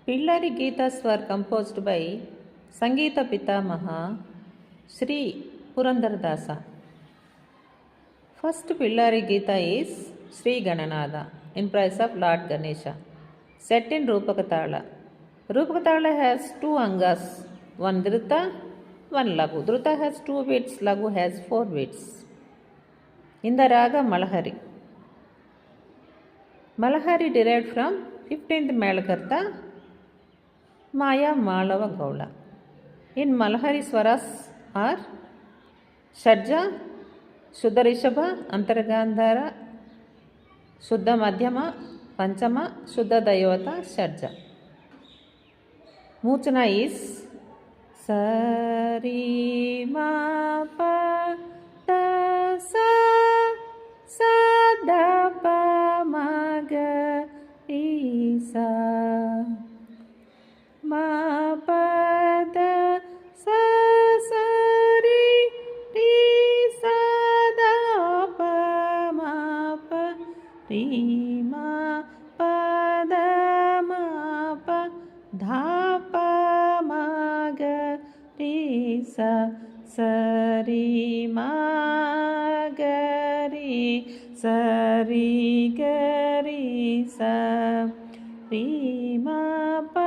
Pillari Geethas were composed by Sangeeta Pitamaha Sri Purandaradasa. First Pillari Geetha is Sri Gananatha in praise of Lord Ganesha, set in Rupakatala. Rupakatala has two angas, one Dhruta, one Lagu. Dhruta has 2 beats, Lagu has 4 beats. In the Raga Malahari. Malahari derived from 15th Melakarta, Maya Malava Gaula. In Malahari Swaras are Shadja, Shuddha Rishabha, Antaragandhara, Shuddha Madhyama, Panchama, Shuddha Dayavata, Shadja. Muchana is Sari Ma Pa Ta Sa Sa Da Pa Ma Ga Ri Sa Ma Pa Da Sa Sa Ri Ri Sa Da Pa Ma Pa Ri Ma Pa Da Ma Pa Dha Pa Ma Ga Ri Sa Sa Ri Ma Ga Ri Sa Ri Ga Ri Sa Ri Ma Pa